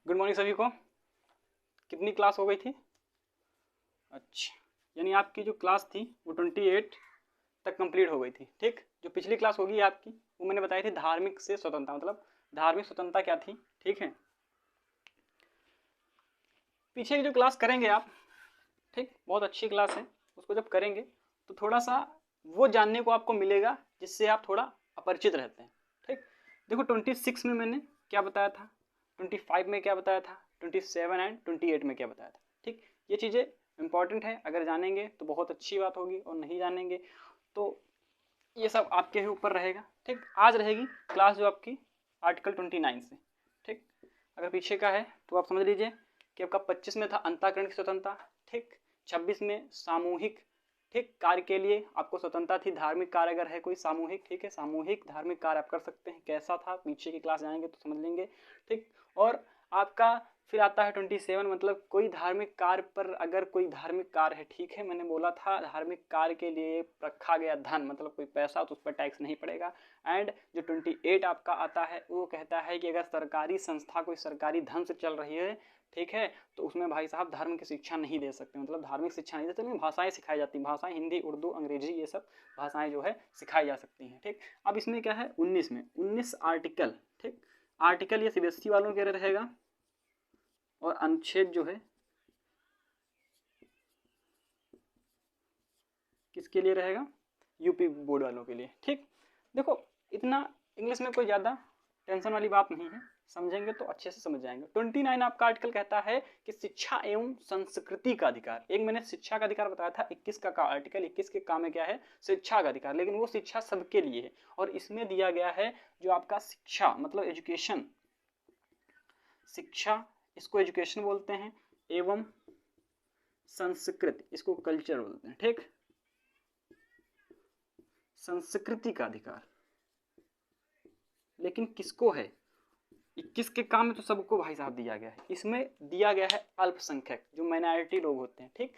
Good morning सभी को। कितनी क्लास हो गई थी? अच्छा, यानी आपकी जो क्लास थी वो 28 तक कंप्लीट हो गई थी। ठीक, जो पिछली क्लास होगी आपकी वो मैंने बताई थी धार्मिक से स्वतंत्रता, मतलब धार्मिक स्वतंत्रता क्या थी। ठीक है, पीछे की जो क्लास करेंगे आप, ठीक, बहुत अच्छी क्लास है, उसको जब करेंगे तो थोड़ा सा वो जानने को आपको मिलेगा जिससे आप थोड़ा अपरिचित रहते हैं। ठीक, देखो 26 में मैंने क्या बताया था, 25 में क्या बताया था, 27 एंड 28 में क्या बताया था। ठीक, ये चीज़ें इंपॉर्टेंट है, अगर जानेंगे तो बहुत अच्छी बात होगी और नहीं जानेंगे तो ये सब आपके ही ऊपर रहेगा। ठीक, आज रहेगी क्लास जो आपकी आर्टिकल 29 से। ठीक, अगर पीछे का है तो आप समझ लीजिए कि आपका 25 में था अंतःकरण की स्वतंत्रता। ठीक, 26 में सामूहिक, ठीक, कार्य के लिए आपको स्वतंत्रता थी, धार्मिक कार्य अगर है कोई सामूहिक, ठीक है, सामूहिक धार्मिक कार्य आप कर सकते हैं। कैसा था पीछे की क्लास जाएंगे तो समझ लेंगे। ठीक, और आपका फिर आता है 27, मतलब कोई धार्मिक कार्य पर, अगर कोई धार्मिक कार्य है, ठीक है, मैंने बोला था धार्मिक कार्य के लिए रखा गया धन, मतलब कोई पैसा, तो उस पर टैक्स नहीं पड़ेगा। एंड जो 28 आपका आता है वो कहता है कि अगर सरकारी संस्था कोई सरकारी धन से चल रही है, ठीक है, तो उसमें भाई साहब धर्म की शिक्षा नहीं दे सकते, मतलब धार्मिक शिक्षा नहीं दे सकते, भाषाएं सिखाई जाती हैं, भाषाएं हिंदी, उर्दू, अंग्रेजी, ये सब भाषाएं जो है सिखाई जा सकती हैं। ठीक, अब इसमें क्या है 19 में 19 आर्टिकल। ठीक, आर्टिकल ये सीबीएसई वालों के लिए रहेगा और अनुच्छेद जो है किसके लिए रहेगा, यूपी बोर्ड वालों के लिए। ठीक, देखो इतना इंग्लिश में कोई ज़्यादा टेंशन वाली बात नहीं है, समझेंगे तो अच्छे से समझ जाएंगे। 29 आपका आर्टिकल कहता है कि शिक्षा एवं संस्कृति का अधिकार। एक मैंने शिक्षा का अधिकार बताया था, 21 का आर्टिकल 21 के काम में क्या है, शिक्षा का अधिकार, लेकिन वो शिक्षा सबके लिए है। और इसमें दिया गया है जो आपका शिक्षा मतलब एजुकेशन, शिक्षा इसको एजुकेशन बोलते हैं, एवं संस्कृति इसको कल्चर बोलते हैं। ठीक, संस्कृति का अधिकार लेकिन किसको है, 21 के काम में तो सबको भाई साहब दिया गया है। इसमें दिया गया है अल्पसंख्यक, जो माइनॉरिटी लोग होते हैं। ठीक,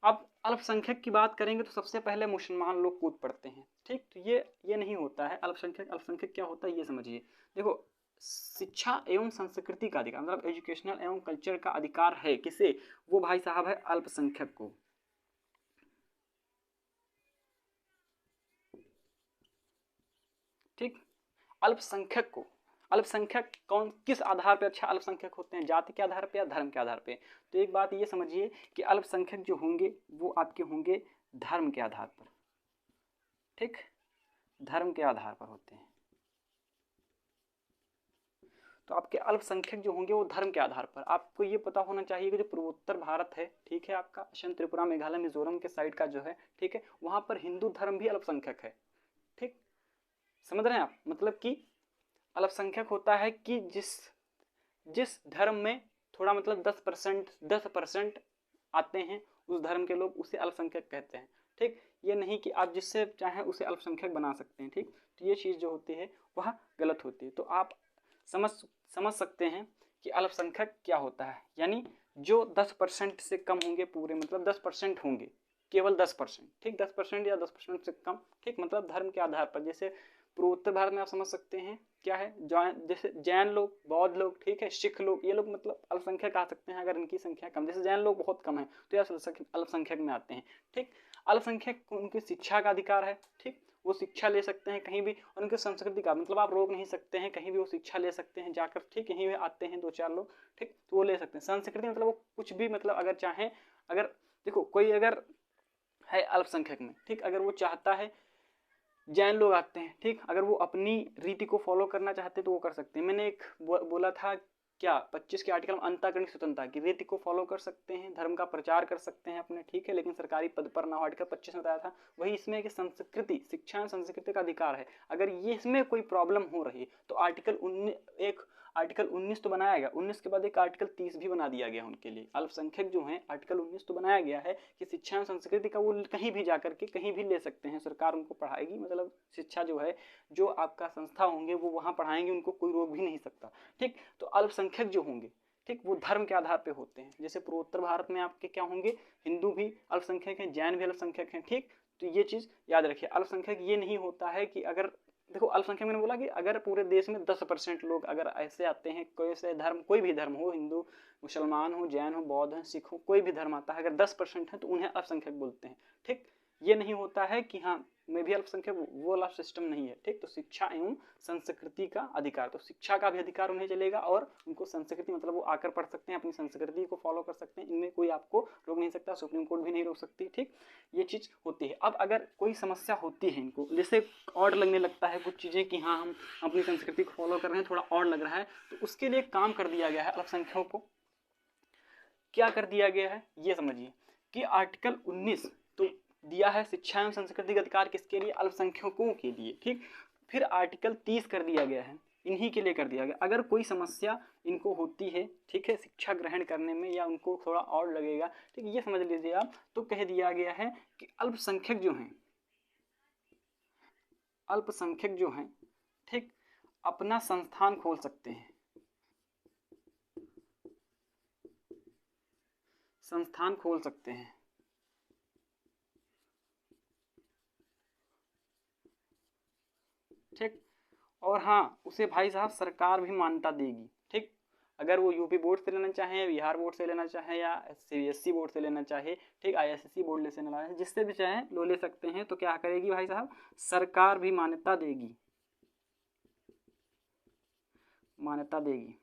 अब अल्पसंख्यक की बात करेंगे तो सबसे पहले मुसलमान लोग कूद पड़ते हैं। ठीक, तो ये नहीं होता है अल्पसंख्यक। अल्पसंख्यक क्या होता है ये समझिए। देखो शिक्षा एवं संस्कृति का अधिकार मतलब एजुकेशनल एवं कल्चर का अधिकार है किसे, वो भाई साहब है अल्पसंख्यक को। ठीक, अल्पसंख्यक को, अल्पसंख्यक कौन किस आधार पर, अच्छा अल्पसंख्यक होते हैं जाति के आधार पर या धर्म के आधार पर। तो एक बात ये समझिए कि अल्पसंख्यक जो होंगे वो आपके होंगे धर्म के आधार पर। ठीक, धर्म के आधार पर होते हैं। तो आपके अल्पसंख्यक जो होंगे वो धर्म के आधार पर। आपको ये पता होना चाहिए कि जो पूर्वोत्तर भारत है, ठीक है, आपका असम, त्रिपुरा, मेघालय, मिजोरम के साइड का जो है, ठीक है, वहां पर हिंदू धर्म भी अल्पसंख्यक है। ठीक, समझ रहे हैं आप, मतलब कि अल्पसंख्यक होता है कि जिस धर्म में थोड़ा मतलब 10% आते हैं उस धर्म के लोग, उसे अल्पसंख्यक कहते हैं। ठीक, ये नहीं कि आप जिससे चाहें उसे अल्पसंख्यक बना सकते हैं। ठीक, तो ये चीज़ जो होती है वह गलत होती है। तो आप समझ सकते हैं कि अल्पसंख्यक क्या होता है, यानी जो 10% से कम होंगे पूरे, मतलब 10% होंगे, केवल 10%। ठीक, 10% या 10% से कम। ठीक, मतलब धर्म के आधार पर, जैसे पूर्वोत्तर भारत में आप समझ सकते हैं क्या है, जैसे जैन लोग, बौद्ध लोग, ठीक है, सिख लोग, ये लोग मतलब अल्पसंख्यक आ सकते हैं अगर इनकी संख्या कम, जैसे जैन लोग बहुत कम है तो ये अल्पसंख्यक में आते हैं। ठीक, अल्पसंख्यक को उनकी शिक्षा का अधिकार है। ठीक, वो शिक्षा ले सकते हैं कहीं भी, और उनकी संस्कृति का मतलब आप रोक नहीं सकते हैं, कहीं भी वो शिक्षा ले सकते हैं जाकर। ठीक, यहीं भी आते हैं 2-4 लोग, ठीक, तो वो ले सकते हैं। संस्कृति मतलब वो कुछ भी, मतलब अगर चाहें, अगर देखो कोई अगर है अल्पसंख्यक में, ठीक, अगर वो चाहता है, जैन लोग आते हैं, ठीक, अगर वो अपनी रीति को फॉलो करना चाहते हैं तो वो कर सकते हैं। मैंने एक बोला था क्या 25 के आर्टिकल में अंतःकरण की स्वतंत्रता की, रीति को फॉलो कर सकते हैं, धर्म का प्रचार कर सकते हैं अपने, ठीक है, लेकिन सरकारी पद पर ना हो, आर्टिकल 25 में बताया था। वही इसमें कि संस्कृति, शिक्षा एवं संस्कृति का अधिकार है। अगर ये इसमें कोई प्रॉब्लम हो रही है तो आर्टिकल 19 तो बनाया गया, 19 के बाद एक आर्टिकल 30 भी बना दिया गया उनके लिए। अल्पसंख्यक जो हैं, आर्टिकल 19 तो बनाया गया है कि शिक्षा एवं संस्कृति का वो कहीं भी जाकर के कहीं भी ले सकते हैं, सरकार उनको पढ़ाएगी, मतलब शिक्षा जो है, जो आपका संस्था होंगे वो वहाँ पढ़ाएंगे, उनको कोई रोक भी नहीं सकता। ठीक, तो अल्पसंख्यक जो होंगे, ठीक, वो धर्म के आधार पे होते हैं। जैसे पूर्वोत्तर भारत में आपके क्या होंगे, हिंदू भी अल्पसंख्यक हैं, जैन भी अल्पसंख्यक हैं। ठीक, तो ये चीज़ याद रखिए। अल्पसंख्यक ये नहीं होता है कि अगर देखो अल्पसंख्यक मैंने बोला कि अगर पूरे देश में 10% लोग अगर ऐसे आते हैं, कोई से धर्म, कोई भी धर्म हो, हिंदू मुसलमान हो, जैन हो, बौद्ध हो, सिख हो, कोई भी धर्म आता है, अगर 10% है तो उन्हें अल्पसंख्यक बोलते हैं। ठीक, ये नहीं होता है कि हाँ मैं भी अल्पसंख्यक, वो वाला सिस्टम नहीं है। ठीक, तो शिक्षा एवं संस्कृति का अधिकार, तो शिक्षा का भी अधिकार उन्हें चलेगा और उनको संस्कृति मतलब वो आकर पढ़ सकते हैं, अपनी संस्कृति को फॉलो कर सकते हैं, इनमें कोई आपको रोक नहीं सकता, सुप्रीम कोर्ट भी नहीं रोक सकती। ठीक, ये चीज़ होती है। अब अगर कोई समस्या होती है इनको, जैसे और लगने लगता है कुछ चीज़ें कि हाँ हम अपनी संस्कृति को फॉलो कर रहे हैं, थोड़ा और लग रहा है, तो उसके लिए काम कर दिया गया है अल्पसंख्यकों को। क्या कर दिया गया है ये समझिए कि आर्टिकल 19 तो दिया है शिक्षा एवं संस्कृति का अधिकार किसके लिए, अल्पसंख्यकों के लिए। ठीक, फिर आर्टिकल 30 कर दिया गया है, इन्हीं के लिए कर दिया गया। अगर कोई समस्या इनको होती है, ठीक है, शिक्षा ग्रहण करने में, या उनको थोड़ा और लगेगा, ठीक, ये समझ लीजिए आप, तो कह दिया गया है कि अल्पसंख्यक जो हैं, अल्पसंख्यक जो हैं, ठीक, अपना संस्थान खोल सकते हैं, संस्थान खोल सकते हैं। ठीक, और हाँ उसे भाई साहब सरकार भी मान्यता देगी। ठीक, अगर वो यूपी बोर्ड से लेना चाहे, बिहार बोर्ड से लेना चाहे, या सीबीएसई बोर्ड से लेना चाहे, ठीक, आईआईएससी बोर्ड से लेना चाहे, जिससे भी चाहे लो ले सकते हैं, तो क्या करेगी भाई साहब, सरकार भी मान्यता देगी, मान्यता देगी।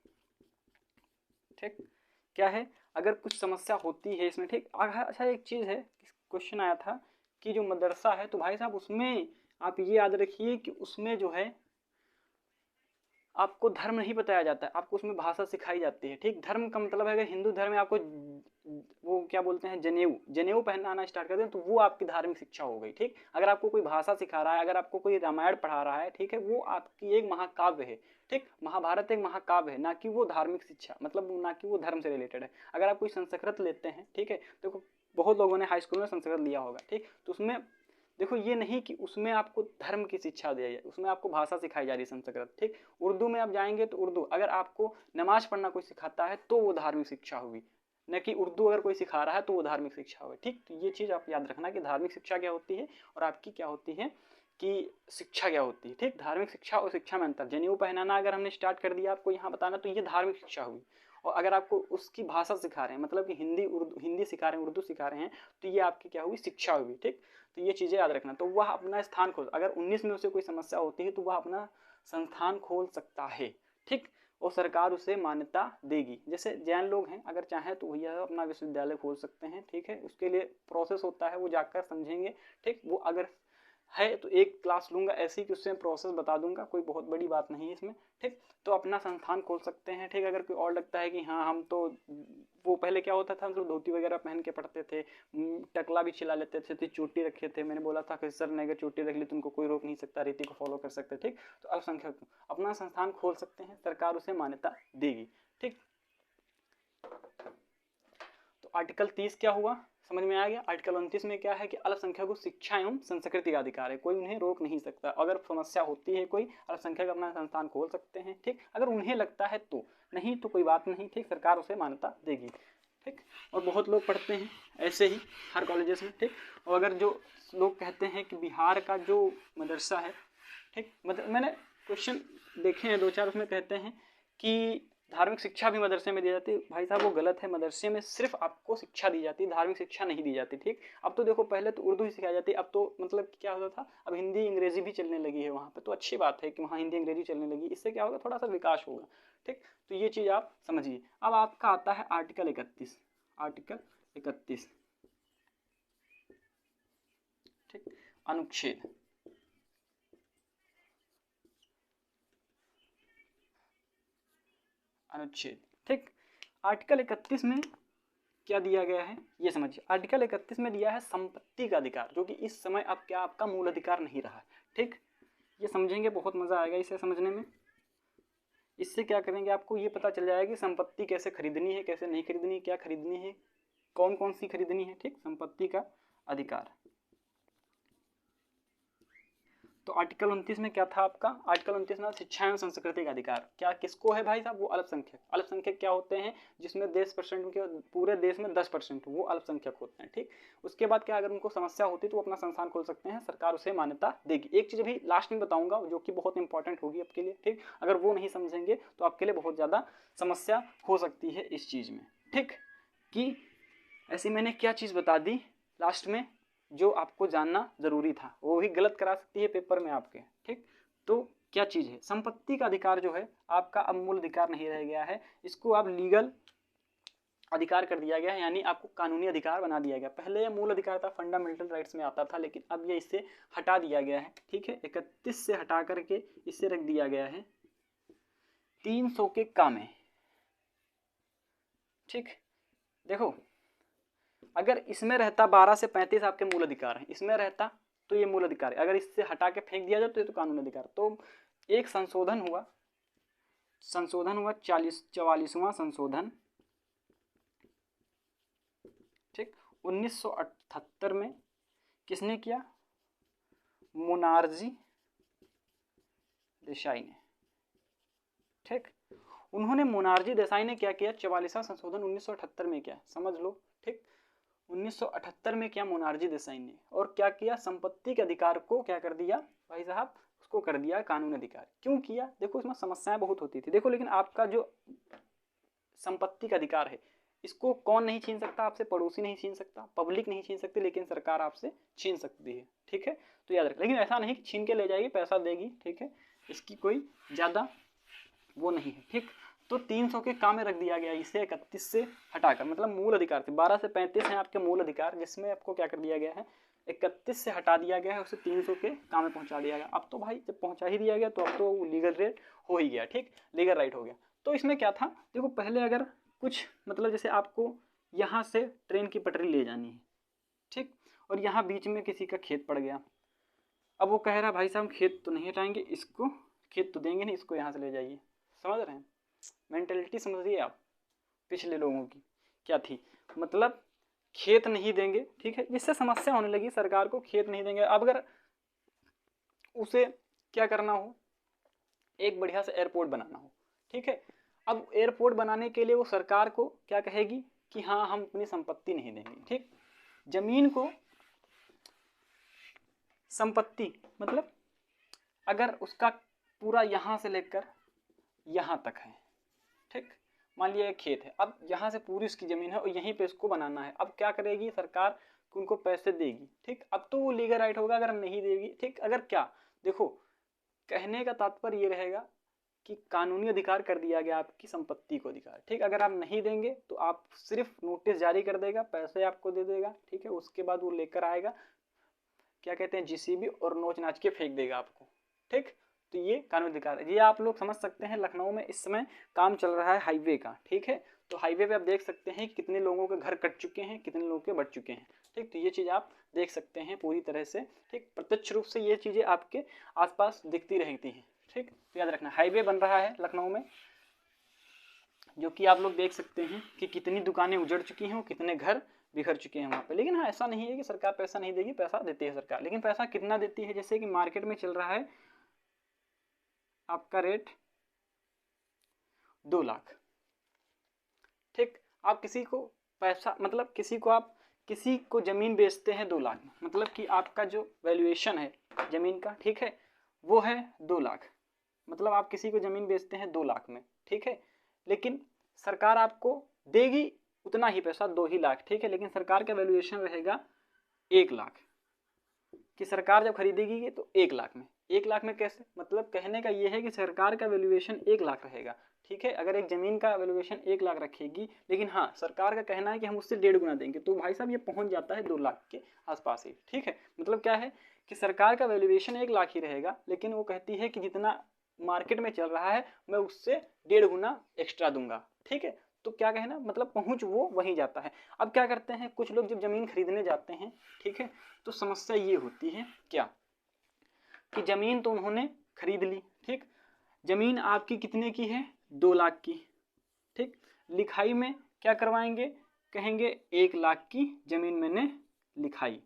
ठीक, क्या है, अगर कुछ समस्या होती है इसमें, ठीक, अच्छा एक चीज़ है, क्वेश्चन आया था कि जो मदरसा है, तो भाई साहब उसमें आप ये याद रखिए कि उसमें जो है आपको धर्म नहीं बताया जाता है, आपको उसमें भाषा सिखाई जाती है। ठीक, धर्म का मतलब है अगर हिंदू धर्म में आपको वो क्या बोलते हैं, जनेऊ, जनेऊ पहनाना स्टार्ट कर दें तो वो आपकी धार्मिक शिक्षा हो गई। ठीक, अगर आपको कोई भाषा सिखा रहा है, अगर आपको कोई रामायण पढ़ा रहा है, ठीक है, वो आपकी एक महाकाव्य है। ठीक, महाभारत एक महाकाव्य है, ना कि वो धार्मिक शिक्षा, मतलब ना कि वो धर्म से रिलेटेड है। अगर आप कोई संस्कृत लेते हैं, ठीक है, देखो बहुत लोगों ने हाई स्कूल में संस्कृत लिया होगा। ठीक, तो उसमें देखो ये नहीं कि उसमें आपको धर्म की शिक्षा दी जाए, उसमें आपको भाषा सिखाई जा रही है संस्कृत। ठीक, उर्दू में आप जाएंगे तो उर्दू, अगर आपको नमाज पढ़ना कोई सिखाता है तो वो धार्मिक शिक्षा होगी, न कि उर्दू अगर कोई सिखा रहा है तो वो धार्मिक शिक्षा होगी। ठीक, तो ये चीज़ आप याद रखना कि धार्मिक शिक्षा क्या होती है और आपकी क्या होती है कि शिक्षा क्या होती है। ठीक, धार्मिक शिक्षा और शिक्षा में अंतर, जनेऊ पहनाना अगर हमने स्टार्ट कर दिया आपको यहाँ बताना, तो ये धार्मिक शिक्षा हुई। और अगर आपको उसकी भाषा सिखा रहे हैं, मतलब कि हिंदी उर्दू, हिंदी सिखा रहे हैं, उर्दू सिखा रहे हैं, तो ये आपकी क्या हुई, शिक्षा हुई। ठीक, तो ये चीज़ें याद रखना। तो वह अपना स्थान खोल, अगर 19 में उसे कोई समस्या होती है तो वह अपना संस्थान खोल सकता है। ठीक, और सरकार उसे मान्यता देगी। जैसे जैन लोग हैं, अगर चाहें तो भैया अपना विश्वविद्यालय खोल सकते हैं। ठीक है, उसके लिए प्रोसेस होता है, वो जाकर समझेंगे। ठीक, वो अगर है तो एक क्लास लूंगा ऐसी कि उससे प्रोसेस बता दूंगा, कोई बहुत बड़ी बात नहीं है इसमें। ठीक, तो अपना संस्थान खोल सकते हैं। ठीक, अगर कोई और लगता है कि हाँ हम तो, वो पहले क्या होता था, मतलब धोती वगैरह पहन के पढ़ते थे, टकला भी छिला लेते थे, तो चोटी रखे थे, मैंने बोला था कि सर ने अगर चोटी रख ली तो उनको कोई रोक नहीं सकता, रीति को फॉलो कर सकते। ठीक, तो अल्पसंख्यक अपना संस्थान खोल सकते हैं, सरकार उसे मान्यता देगी। ठीक, तो आर्टिकल 30 क्या हुआ, समझ में आ गया। आर्टिकल 29 में क्या है कि अल्पसंख्यक को शिक्षा एवं संस्कृति का अधिकार है, कोई उन्हें रोक नहीं सकता। अगर समस्या होती है कोई, अल्पसंख्यक अपना संस्थान खोल सकते हैं। ठीक, अगर उन्हें लगता है तो, नहीं तो कोई बात नहीं। ठीक, सरकार उसे मान्यता देगी। ठीक, और बहुत लोग पढ़ते हैं ऐसे ही हर कॉलेजेस में। ठीक, और अगर जो लोग कहते हैं कि बिहार का जो मदरसा है, ठीक, मतलब मैंने क्वेश्चन देखे हैं 2-4, उसमें कहते हैं कि धार्मिक शिक्षा भी मदरसे में दी जाती है। भाई साहब वो गलत है, मदरसे में सिर्फ आपको शिक्षा दी जाती है, धार्मिक शिक्षा नहीं दी जाती। ठीक, अब तो देखो पहले तो उर्दू ही सिखाई जाती, अब तो मतलब क्या होता था, अब हिंदी अंग्रेजी भी चलने लगी है वहाँ पे, तो अच्छी बात है कि वहाँ हिंदी अंग्रेजी चलने लगी, इससे क्या होगा, थोड़ा सा विकास होगा। ठीक, तो ये चीज़ आप समझिए। अब आपका आता है आर्टिकल 31, आर्टिकल 31, ठीक, अनुच्छेद, अनुच्छेद। ठीक, आर्टिकल 31 में क्या दिया गया है ये समझिए। आर्टिकल 31 में दिया है संपत्ति का अधिकार, जो कि इस समय अब क्या आपका मूल अधिकार नहीं रहा। ठीक, ये समझेंगे, बहुत मजा आएगा इसे समझने में। इससे क्या करेंगे, आपको ये पता चल जाएगा कि संपत्ति कैसे खरीदनी है, कैसे नहीं खरीदनी, क्या खरीदनी है, कौन कौन सी खरीदनी है। ठीक, संपत्ति का अधिकार। तो आर्टिकल 29 में क्या था आपका, आर्टिकल 29 में शिक्षा एवं संस्कृति का अधिकार क्या किसको है भाई साहब, वो अल्पसंख्यक। अल्पसंख्यक क्या होते हैं, जिसमें 10% के पूरे देश में 10% वो अल्पसंख्यक होते हैं, ठीक। उसके बाद क्या, अगर उनको समस्या होती तो वो अपना संस्थान खोल सकते हैं, सरकार उसे मान्यता देगी। एक चीज भी लास्ट में बताऊंगा जो कि बहुत इंपॉर्टेंट होगी आपके लिए, ठीक। अगर वो नहीं समझेंगे तो आपके लिए बहुत ज्यादा समस्या हो सकती है इस चीज में, ठीक। कि ऐसी मैंने क्या चीज बता दी लास्ट में जो आपको जानना जरूरी था, वो भी गलत करा सकती है पेपर में आपके, ठीक। तो क्या चीज है, संपत्ति का अधिकार जो है आपका अब मूल अधिकार नहीं रह गया है, इसको अब लीगल अधिकार कर दिया गया है, यानी आपको कानूनी अधिकार बना दिया गया। पहले ये मूल अधिकार था, फंडामेंटल राइट्स में आता था, लेकिन अब ये इससे हटा दिया गया है, ठीक है। 31 से हटा करके इससे रख दिया गया है 300 के का में, ठीक। देखो अगर इसमें रहता 12 से 35 आपके मूल अधिकार हैं, इसमें रहता तो ये मूल अधिकार है, अगर इससे हटा के फेंक दिया जाए तो ये तो कानूनी अधिकार। तो एक संशोधन हुआ 44वां संशोधन, ठीक, 1978 में किसने किया, मोनार्जी देसाई ने, ठीक। उन्होंने मोनार्जी देसाई ने क्या किया, 44वां संशोधन 1978 में किया, समझ लो, ठीक। 1978 में क्या मोनार्जी देसाई ने, और क्या किया, संपत्ति के अधिकार को क्या कर दिया भाई साहब, उसको कर दिया कानूनी अधिकार। क्यों किया, देखो इसमें समस्याएं बहुत होती थी, देखो लेकिन आपका जो संपत्ति का अधिकार है इसको कौन नहीं छीन सकता, आपसे पड़ोसी नहीं छीन सकता, पब्लिक नहीं छीन सकती, लेकिन सरकार आपसे छीन सकती है, ठीक है। तो याद रख, लेकिन ऐसा नहीं कि छीन के ले जाएगी, पैसा देगी, ठीक है, इसकी कोई ज्यादा वो नहीं है, ठीक। तो 300 के काम में रख दिया गया इसे 31 से हटाकर, मतलब मूल अधिकार थे 12 से 35 हैं आपके मूल अधिकार, जिसमें आपको क्या कर दिया गया है 31 से हटा दिया गया है, उसे 300 के काम में पहुंचा दिया गया। अब तो भाई जब पहुंचा ही दिया गया तो अब तो लीगल रेट हो ही गया, ठीक, लीगल राइट हो गया। तो इसमें क्या था, देखो पहले अगर कुछ मतलब जैसे आपको यहाँ से ट्रेन की पटरी ले जानी है, ठीक, और यहाँ बीच में किसी का खेत पड़ गया, अब वो कह रहा भाई साहब खेत तो नहीं हटाएंगे, इसको खेत तो देंगे नहीं, इसको यहाँ से ले जाइए, समझ रहे हैं मेंटेलिटी, समझिए आप पिछले लोगों की क्या थी, मतलब खेत नहीं देंगे, ठीक है, जिससे समस्या होने लगी सरकार को, खेत नहीं देंगे। अब अगर उसे क्या करना हो, एक बढ़िया से एयरपोर्ट बनाना हो, ठीक है, अब एयरपोर्ट बनाने के लिए वो सरकार को क्या कहेगी कि हाँ हम अपनी संपत्ति नहीं देंगे, ठीक। जमीन को संपत्ति मतलब अगर उसका पूरा यहाँ से लेकर यहाँ तक है, ठीक, मान लिया एक खेत है, अब यहाँ से पूरी उसकी जमीन है और यहीं पे इसको बनाना है, अब क्या करेगी सरकार, उनको पैसे देगी, ठीक। अब तो वो लीगल राइट होगा, अगर नहीं देगी, ठीक। अगर क्या, देखो कहने का तात्पर्य ये रहेगा कि कानूनी अधिकार कर दिया गया आपकी संपत्ति को अधिकार, ठीक। अगर आप नहीं देंगे तो आप सिर्फ नोटिस जारी कर देगा, पैसे आपको दे देगा, ठीक है, उसके बाद वो लेकर आएगा क्या कहते हैं जीसीबी और नोच नाच के फेंक देगा आपको, ठीक। तो ये कानूनी अधिकार है, ये आप लोग समझ सकते हैं। लखनऊ में इस समय काम चल रहा है हाईवे का, ठीक है, तो हाईवे पे आप देख सकते हैं कि कितने लोगों के घर कट चुके हैं, कितने लोगों के बढ़ चुके हैं, ठीक। तो ये चीज़ आप देख सकते हैं पूरी तरह से, ठीक, प्रत्यक्ष रूप से ये चीज़ें आपके आसपास दिखती रहती हैं, ठीक। तो याद रखना हाईवे बन रहा है लखनऊ में, जो कि आप लोग देख सकते हैं कि कितनी दुकानें उजड़ चुकी हैं, कितने घर बिखर चुके हैं वहाँ पे। लेकिन हाँ ऐसा नहीं है कि सरकार पैसा नहीं देगी, पैसा देती है सरकार, लेकिन पैसा कितना देती है, जैसे कि मार्केट में चल रहा है आपका रेट 2 लाख, ठीक। आप किसी को पैसा मतलब किसी को जमीन बेचते हैं 2 लाख में, मतलब कि आपका जो वैल्यूएशन है जमीन का, ठीक है, वो है 2 लाख, मतलब आप किसी को जमीन बेचते हैं 2 लाख में, ठीक है, लेकिन सरकार आपको देगी उतना ही पैसा 2 ही लाख, ठीक है, लेकिन सरकार का वैल्यूएशन रहेगा 1 लाख, कि सरकार जब खरीदेगी तो 1 लाख में, 1 लाख में कैसे, मतलब कहने का ये है कि सरकार का वैल्यूएशन 1 लाख रहेगा, ठीक है। अगर एक जमीन का वैल्यूएशन 1 लाख रखेगी, लेकिन हाँ सरकार का कहना है कि हम उससे 1.5 गुना देंगे, तो भाई साहब ये पहुंच जाता है 2 लाख के आसपास ही, ठीक है। मतलब क्या है कि सरकार का वैल्यूएशन 1 लाख ही रहेगा, लेकिन वो कहती है कि जितना मार्केट में चल रहा है मैं उससे 1.5 गुना एक्स्ट्रा दूंगा, ठीक है। तो क्या कहना मतलब पहुंच वो वहीं जाता है। अब क्या करते हैं कुछ लोग जब जमीन खरीदने जाते हैं, ठीक है, तो समस्या ये होती है क्या कि जमीन तो उन्होंने खरीद ली, ठीक, जमीन आपकी कितने की है 2 लाख की, ठीक, लिखाई में क्या करवाएंगे, कहेंगे 1 लाख की जमीन मैंने लिखाई,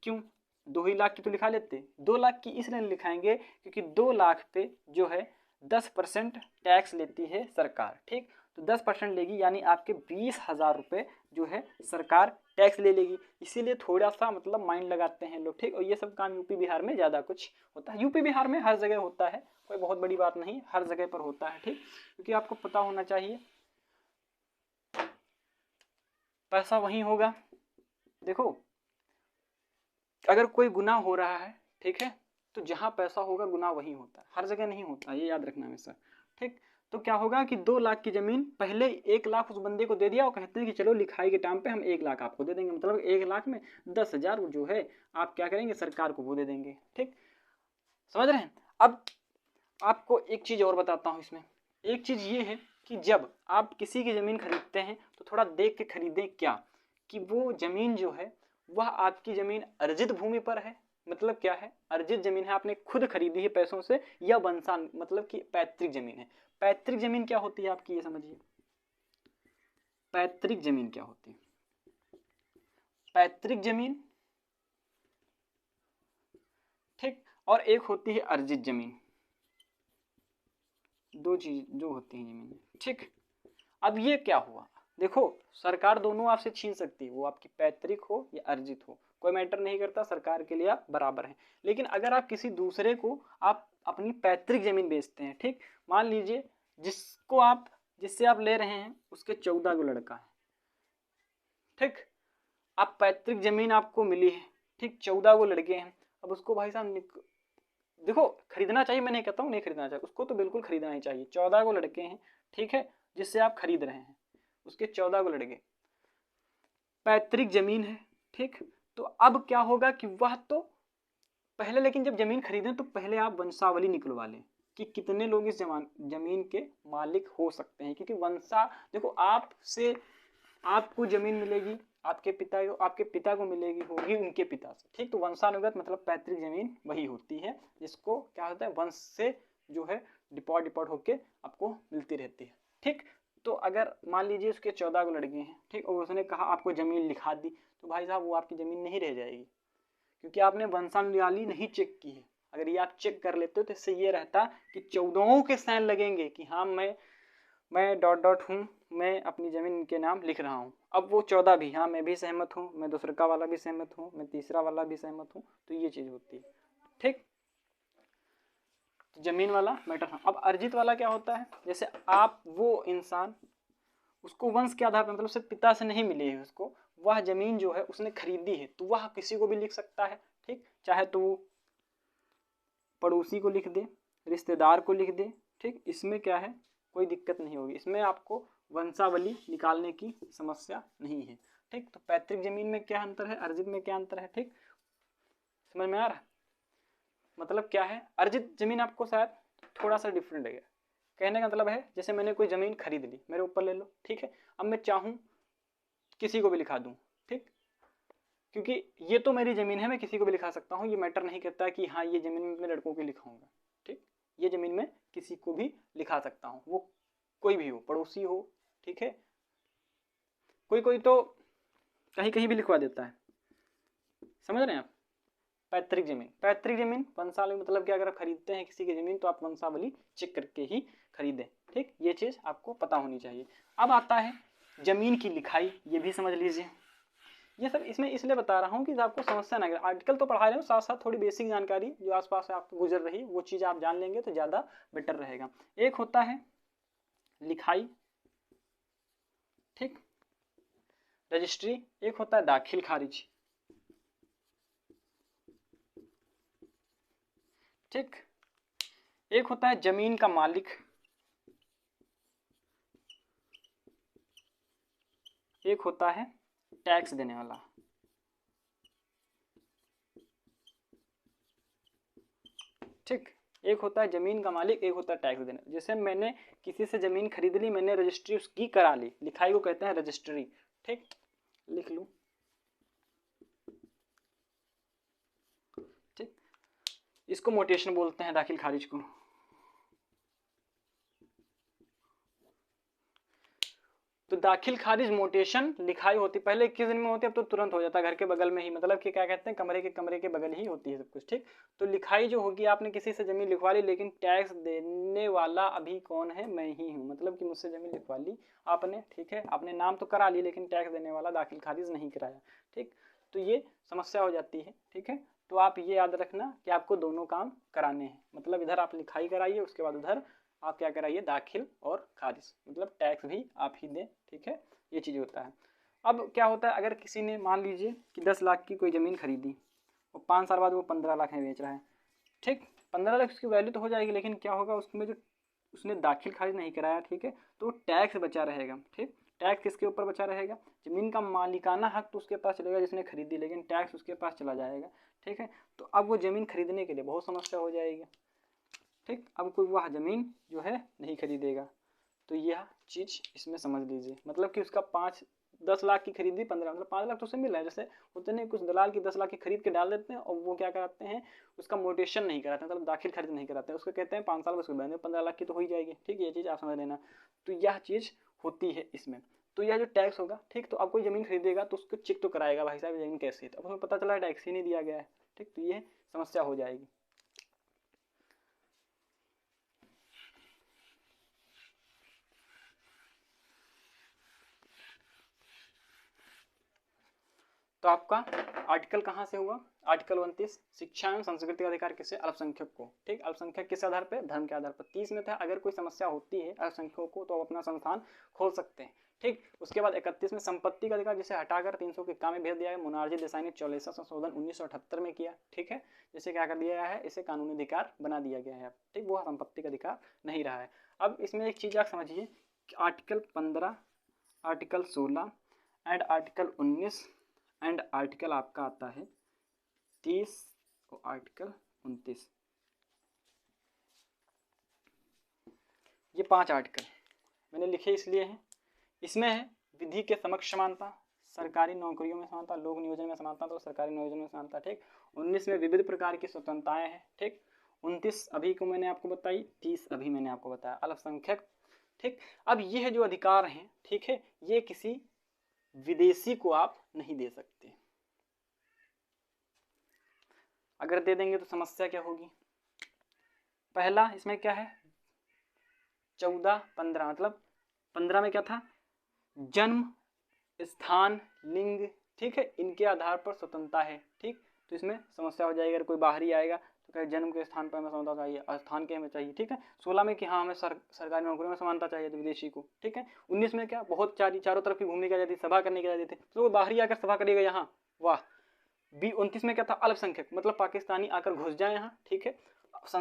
क्यों, 2 ही लाख की तो लिखा लेते, 2 लाख की इसलिए नहीं लिखाएंगे क्योंकि 2 लाख पे जो है 10% टैक्स लेती है सरकार, ठीक। तो 10% लेगी, यानी आपके 20,000 रुपये जो है सरकार टैक्स ले लेगी। इसीलिए थोड़ा सा मतलब माइंड लगाते हैं लोग, ठीक। और ये सब काम यूपी बिहार में ज़्यादा कुछ होता है, यूपी बिहार में हर जगह होता है, कोई बहुत बड़ी बात नहीं, हर जगह पर होता है, ठीक। क्योंकि आपको पता होना चाहिए पैसा वहीं होगा। देखो अगर कोई गुनाह हो रहा है, ठीक है, तो जहां पैसा होगा गुनाह वहीं होता है, हर जगह नहीं होता, ये याद रखना हमेशा, ठीक। तो क्या होगा कि 2 लाख की जमीन पहले 1 लाख उस बंदे को दे दिया और कहते हैं कि चलो लिखाई के टाइम पे हम 1 लाख आपको दे देंगे, मतलब 1 लाख में 10,000 जो है आप क्या करेंगे, सरकार को वो दे देंगे, ठीक। समझ रहे हैं। अब आपको एक चीज और बताता हूं इसमें, एक चीज ये है कि जब आप किसी की जमीन खरीदते हैं तो थोड़ा देख के खरीदें, क्या कि वो जमीन जो है वह आपकी जमीन अर्जित भूमि पर है, मतलब क्या है, अर्जित जमीन है, आपने खुद खरीदी है पैसों से, या वंशान मतलब कि पैतृक जमीन है। पैतृक जमीन क्या होती है आपकी, ये समझिए, पैतृक जमीन क्या होती है। पैतृक जमीन, ठीक, और एक होती है अर्जित जमीन, दो चीज जो होती है जमीन, ठीक। अब ये क्या हुआ, देखो सरकार दोनों आपसे छीन सकती है, वो आपकी पैतृक हो या अर्जित हो, कोई मैटर नहीं करता, सरकार के लिए आप बराबर हैं। लेकिन अगर आप किसी दूसरे को आप अपनी पैतृक जमीन बेचते हैं, ठीक, मान लीजिए जिससे आप ले रहे हैं उसके 14 को लड़का है, ठीक, आप पैतृक जमीन आपको मिली है, ठीक, 14 को लड़के हैं, अब उसको भाई साहब देखो खरीदना चाहिए, मैं नहीं कहता हूँ नहीं खरीदना चाहिए, उसको तो बिल्कुल खरीदना ही चाहिए, 14 को लड़के हैं, ठीक है, जिससे आप खरीद रहे हैं, उसके 14 को लड़के, पैतृक जमीन है, ठीक। तो अब क्या होगा कि वह तो पहले, लेकिन जब जमीन खरीदें तो पहले आप वंशावली निकलवा लें कि कितने लोग इस जमीन के मालिक हो सकते हैं, क्योंकि देखो आपसे आपको जमीन मिलेगी, आपके पिता को मिलेगी होगी उनके पिता से, ठीक। तो वंशानुगत मतलब पैतृक जमीन वही होती है जिसको क्या होता है, वंश से जो है डिपॉट होके आपको मिलती रहती है, ठीक। तो अगर मान लीजिए उसके 14 को लड़के हैं, ठीक, और उसने कहा आपको जमीन लिखा दी, तो भाई साहब वो आपकी जमीन नहीं रह जाएगी, क्योंकि आपने वंशावली नहीं चेक की है। अगर ये आप चेक कर लेते हो तो इससे ये रहता कि 14 के साइन लगेंगे कि हाँ मैं डॉट डॉट हूँ, मैं अपनी जमीन के नाम लिख रहा हूँ। अब वो 14 भी, हाँ मैं भी सहमत हूँ, मैं दूसरा वाला भी सहमत हूँ, मैं तीसरा वाला भी सहमत हूँ, तो ये चीज़ होती है, ठीक। तो जमीन वाला मैटर। हाँ, अब अर्जित वाला क्या होता है, जैसे आप वो इंसान उसको वंश के आधार पर मतलब सिर्फ पिता से नहीं मिली है उसको, वह जमीन जो है उसने खरीदी है, तो वह किसी को भी लिख सकता है, ठीक। चाहे तो वो पड़ोसी को लिख दे, रिश्तेदार को लिख दे, ठीक। इसमें क्या है, कोई दिक्कत नहीं होगी, इसमें आपको वंशावली निकालने की समस्या नहीं है, ठीक। तो पैतृक जमीन में क्या अंतर है, अर्जित में क्या अंतर है, ठीक, समझ में आ रहा है। मतलब क्या है, अर्जित जमीन आपको शायद थोड़ा सा डिफरेंट है, कहने का मतलब है जैसे मैंने कोई जमीन खरीद ली, मेरे ऊपर ले लो, ठीक है, अब मैं चाहूँ किसी को भी लिखा दूँ, ठीक, क्योंकि ये तो मेरी जमीन है, मैं किसी को भी लिखा सकता हूँ, ये मैटर नहीं करता कि हाँ ये जमीन में लड़कों की लिखाऊंगा, ठीक। ये जमीन में किसी को भी लिखा सकता हूँ, वो कोई भी हो, पड़ोसी हो, ठीक है, कोई कोई तो कहीं कहीं भी लिखवा देता है, समझ रहे हैं आप। पैतृक जमीन वंशावली मतलब क्या, अगर आप खरीदते हैं किसी की जमीन तो आप वंशावली चेक करके ही खरीदें, ठीक, ये चीज आपको पता होनी चाहिए। अब आता है जमीन की लिखाई, ये भी समझ लीजिए, ये सब इसमें इसलिए बता रहा हूँ कि आपको समस्या ना, आर्टिकल तो पढ़ा रहे हो, साथ साथ थोड़ी बेसिक जानकारी जो आसपास से आपको गुजर रही वो चीज़ आप जान लेंगे तो ज़्यादा बेटर रहेगा। एक होता है लिखाई, ठीक, रजिस्ट्री, एक होता है दाखिल खारिज, ठीक, एक होता है जमीन का मालिक, एक होता है टैक्स देने वाला, ठीक। एक होता है जमीन का मालिक, एक होता है टैक्स देने। जैसे मैंने किसी से जमीन खरीद ली, मैंने रजिस्ट्री उसकी करा ली, लिखाई को कहते हैं रजिस्ट्री, ठीक, लिख लूं, ठीक, इसको मोटेशन बोलते हैं दाखिल खारिज को। तो दाखिल खारिज मोटेशन लिखाई होती, पहले 21 दिन में होती, अब तो तुरंत हो जाता है घर के बगल में ही, मतलब कि क्या कहते हैं कमरे के बगल ही होती है सब कुछ, ठीक। तो लिखाई जो होगी, आपने किसी से जमीन लिखवा ली, लेकिन टैक्स देने वाला अभी कौन है, मैं ही हूँ, मतलब कि मुझसे जमीन लिखवा ली आपने, ठीक है, आपने नाम तो करा ली लेकिन टैक्स देने वाला दाखिल खारिज नहीं कराया, ठीक। तो ये समस्या हो जाती है, ठीक है। तो आप ये याद रखना कि आपको दोनों काम कराने हैं, मतलब इधर आप लिखाई कराइए, उसके बाद उधर आप क्या कराइए, दाखिल और खारिज, मतलब टैक्स भी आप ही दें, ठीक है। ये चीज़ होता है। अब क्या होता है, अगर किसी ने मान लीजिए कि 10 लाख की कोई ज़मीन खरीदी और 5 साल बाद वो 15 लाख में बेच रहा है, ठीक। 15 लाख उसकी वैल्यू तो हो जाएगी, लेकिन क्या होगा उसमें जो उसने दाखिल खारिज नहीं कराया, ठीक है, तो टैक्स बचा रहेगा, ठीक। टैक्स किसके ऊपर बचा रहेगा, जमीन का मालिकाना हक तो उसके पास चलेगा जिसने खरीदी, लेकिन टैक्स उसके पास चला जाएगा, ठीक है। तो अब वो ज़मीन खरीदने के लिए बहुत समस्या हो जाएगी, ठीक। अब कोई वह ज़मीन जो है नहीं खरीदेगा। तो यह चीज़ इसमें समझ लीजिए, मतलब कि उसका 10 लाख की खरीदी 15, मतलब 5 लाख तो उसे मिल रहा है, जैसे होते नहीं कुछ दलाल की 10 लाख की खरीद के डाल देते हैं और वो क्या कराते हैं, उसका मोटेशन नहीं कराते, मतलब दाखिल खरीद नहीं कराते हैं, उसको कहते हैं 5 साल में उसको बहने 15 लाख की तो हो ही जाएगी, ठीक है। ये चीज़ आप समझ लेना। तो यह चीज़ होती है इसमें। तो यह जो टैक्स होगा, ठीक, तो अब कोई ज़मीन खरीदेगा तो उसको चेक तो कराएगा, भाई साहब ज़मीन कैसी है, तो अब उसमें पता चला टैक्स ही नहीं दिया गया है, ठीक। तो ये समस्या हो जाएगी। तो आपका आर्टिकल कहाँ से हुआ, आर्टिकल 29, शिक्षा एवं संस्कृति का अधिकार किसे, अल्पसंख्यक को, ठीक। अल्पसंख्यक किस आधार पे, धर्म के आधार पर। 30 में था, अगर कोई समस्या होती है अल्पसंख्यकों को तो अपना संस्थान खोल सकते हैं, ठीक। उसके बाद 31 में संपत्ति का अधिकार जिसे हटाकर 300 में भेज दिया है, मोनार्जी देसाई ने 44वां संशोधन 1978 में किया, ठीक है। जिसे क्या कर दिया गया है, इसे कानूनी अधिकार बना दिया गया है, ठीक। वो संपत्ति का अधिकार नहीं रहा है। अब इसमें एक चीज़ आप समझिए, article 15, article 16 and article 19 and article आपका आता है 30 और आर्टिकल 29, ये 5 आर्टिकल मैंने लिखे इसलिए हैं। इसमें है विधि के समक्ष समानता, सरकारी नौकरियों में समानता, लोक नियोजन में समानता, तो सरकारी नियोजन में समानता, ठीक। 19 में विविध प्रकार की स्वतंत्रताएं हैं, ठीक। 29 अभी को मैंने आपको बताई, 30 अभी मैंने आपको बताया, अल्पसंख्यक, ठीक। अब ये जो अधिकार हैं, ठीक है, ये किसी विदेशी को आप नहीं दे सकते, अगर दे देंगे तो समस्या क्या होगी। पहला इसमें क्या है, 14, 15, मतलब 15 में क्या था, जन्म, स्थान, लिंग, ठीक है, इनके आधार पर स्वतंत्रता है, ठीक। तो इसमें समस्या हो जाएगी, अगर कोई बाहरी आएगा तो कहे जन्म के स्थान पर हमें समानता चाहिए, स्थान के हमें चाहिए, ठीक है। 16 में कि हाँ हमें सरकारी नौकरी में समानता चाहिए तो विदेशी को, ठीक है। 19 में क्या, बहुत चारों तरफ की घूमने की आजादी, सभा करने की आजादी थी, तो बाहरी आकर सभा करेगा यहाँ, वाह। 29 में क्या था, अल्पसंख्यक, मतलब पाकिस्तानी आकर घुस जाए यहाँ, ठीक है,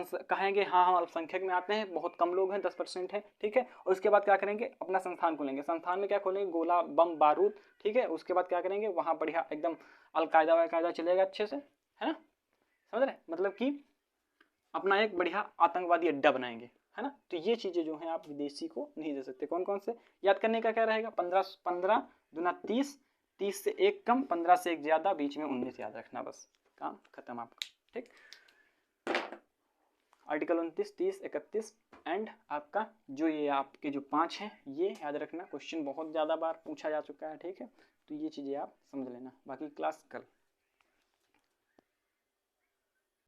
कहेंगे हाँ हम अल्पसंख्यक में आते हैं, बहुत कम लोग हैं, 10% है, ठीक है। और उसके बाद क्या करेंगे, अपना संस्थान खोलेंगे, संस्थान में क्या खोलेंगे, गोला बम बारूद, ठीक है। उसके बाद क्या करेंगे, वहाँ बढ़िया एकदम अलकायदा वकायदा चलेगा अच्छे से, है ना, समझ रहे, मतलब कि अपना एक बढ़िया आतंकवादी अड्डा बनाएंगे, है ना। तो ये चीज़ें जो हैं आप विदेशी को नहीं दे सकते। कौन कौन से याद करने का क्या रहेगा, 15 दूना 30, 30 से 1 कम, 15 से 1 ज़्यादा, बीच में 19 याद रखना, बस काम खत्म आपका, ठीक। आर्टिकल 29, 30, 31 एंड आपका जो ये आपके जो 5 हैं ये याद रखना, क्वेश्चन बहुत ज़्यादा बार पूछा जा चुका है, ठीक है। तो ये चीज़ें आप समझ लेना, बाकी क्लास कल।